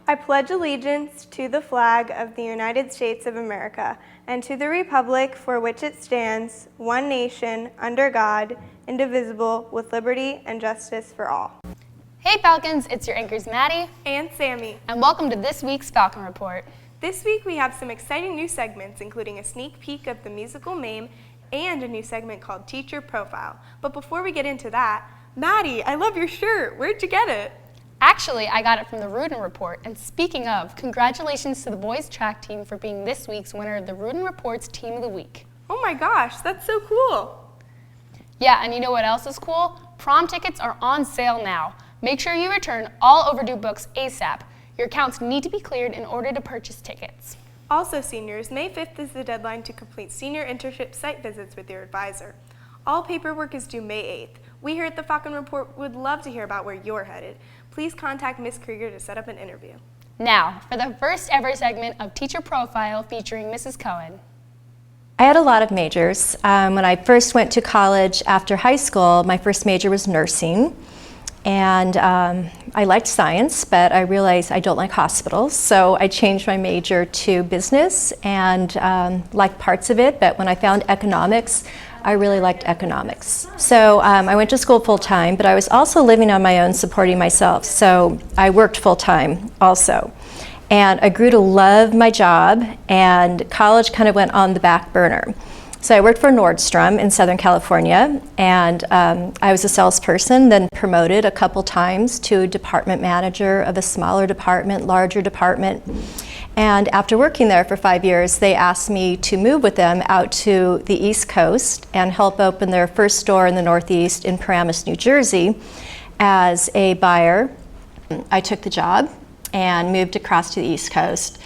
I pledge allegiance to the flag of the United States of America and to the republic for which it stands, one nation, under God, indivisible, with liberty and justice for all. Hey Falcons, it's your anchors Maddie And Sammy. and welcome to this week's Falcon Report. This week we have some exciting new segments, including a sneak peek of the musical MAME and a new segment called Teacher Profile. But before we get into that, Maddie, I love your shirt. Where'd you get it? Actually, I got it from the Rudin Report, and speaking of, congratulations to the boys track team for being this week's winner of the Rudin Report's Team of the Week. Oh my gosh, that's so cool. Yeah, and you know what else is cool? Prom tickets are on sale now. Make sure you return all overdue books ASAP. Your accounts need to be cleared in order to purchase tickets. Also, seniors, May 5th is the deadline to complete senior internship site visits with your advisor. All paperwork is due May 8th. We here at the Falcon Report would love to hear about where you're headed. Please contact Ms. Krieger to set up an interview. Now, for the first ever segment of Teacher Profile featuring Mrs. Cohen. I had a lot of majors. When I first went to college after high school, my first major was nursing. And I liked science, but I realized I don't like hospitals. So I changed my major to business and liked parts of it. But when I found economics, I really liked economics. So I went to school full time, but I was also living on my own, supporting myself. So I worked full time also. And I grew to love my job, and college kind of went on the back burner. So I worked for Nordstrom in Southern California, and I was a salesperson, then promoted a couple times to department manager of a smaller department, larger department. And after working there for 5 years, they asked me to move with them out to the East Coast and help open their first store in the Northeast in Paramus, New Jersey as a buyer. I took the job and moved across to the East Coast.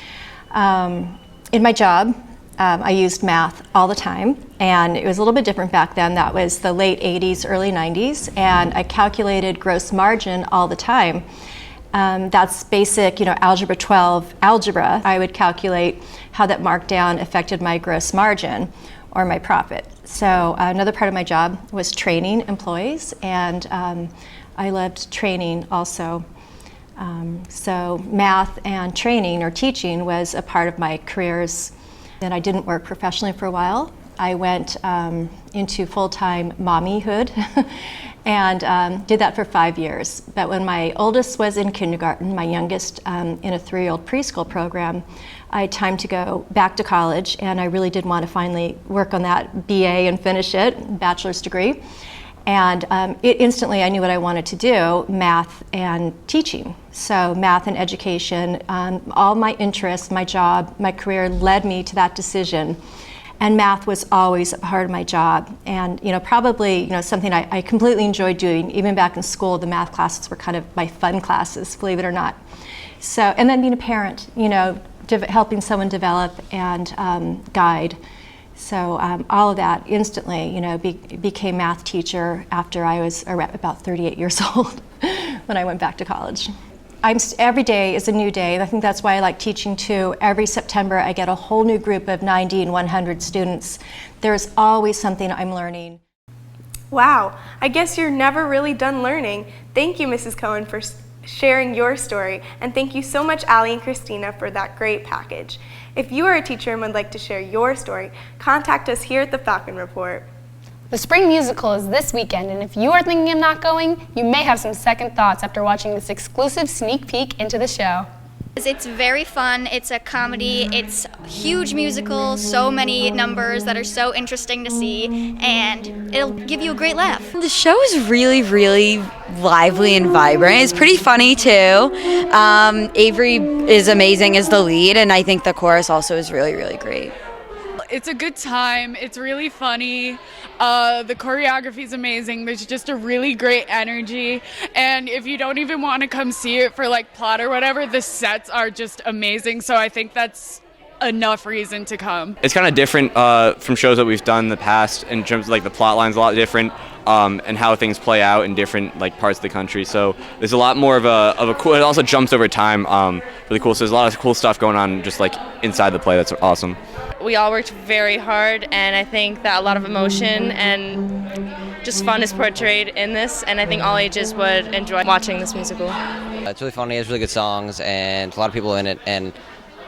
In my job, I used math all the time, and it was a little bit different back then. That was the late 80s, early 90s, and I calculated gross margin all the time. That's basic, algebra 12 algebra. I would calculate how that markdown affected my gross margin or my profit. So another part of my job was training employees, and I loved training also. So math and training or teaching was a part of my careers. Then I didn't work professionally for a while. I went into full-time mommyhood and did that for 5 years. But when my oldest was in kindergarten, my youngest in a 3-year-old preschool program, I had time to go back to college, and I really did want to finally work on that BA and finish it, bachelor's degree. And instantly I knew what I wanted to do, math and teaching. So math and education, all my interests, my job, my career led me to that decision. And math was always a part of my job. And probably something I completely enjoyed doing. Even back in school, the math classes were kind of my fun classes, believe it or not. So, and then being a parent, helping someone develop and guide. So all of that instantly, became math teacher after I was about 38 years old when I went back to college. Every day is a new day, and I think that's why I like teaching too. Every September I get a whole new group of 90 and 100 students. There's always something I'm learning. Wow, I guess you're never really done learning. Thank you, Mrs. Cohen, for sharing your story, and thank you so much, Allie and Christina, for that great package. If you are a teacher and would like to share your story, contact us here at the Falcon Report. The spring musical is this weekend, and if you are thinking of not going, you may have some second thoughts after watching this exclusive sneak peek into the show. It's very fun. It's a comedy. It's a huge musical, so many numbers that are so interesting to see, and it'll give you a great laugh. The show is really, really lively and vibrant. It's pretty funny too. Avery is amazing as the lead, and I think the chorus also is really, really great. It's a good time. It's really funny. The choreography is amazing. There's just a really great energy. And if you don't even want to come see it for plot or whatever, the sets are just amazing. So I think that's enough reason to come. It's kind of different from shows that we've done in the past in terms of the plot line's a lot different and how things play out in different parts of the country. So there's a lot more of a cool. It also jumps over time. Really cool. So there's a lot of cool stuff going on just inside the play. That's awesome. We all worked very hard, and I think that a lot of emotion and just fun is portrayed in this, and I think all ages would enjoy watching this musical. It's really funny, it has really good songs, and a lot of people in it, and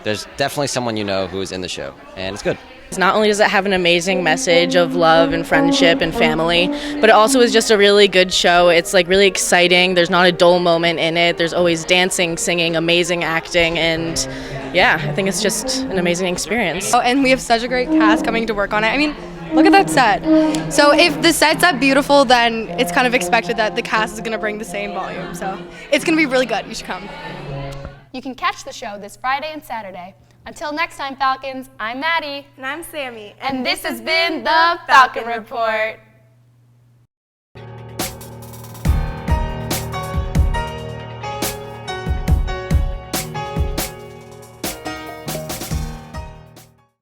there's definitely someone you know who is in the show, and it's good. Not only does it have an amazing message of love and friendship and family, but it also is just a really good show. It's like really exciting. There's not a dull moment in it. There's always dancing, singing, amazing acting, and yeah, I think it's just an amazing experience. Oh, and we have such a great cast coming to work on it. I mean, look at that set. So if the set's that beautiful, then it's kind of expected that the cast is going to bring the same volume. So it's going to be really good. You should come. You can catch the show this Friday and Saturday. Until next time, Falcons, I'm Maddie. And I'm Sammy. And this has been the Falcon Report.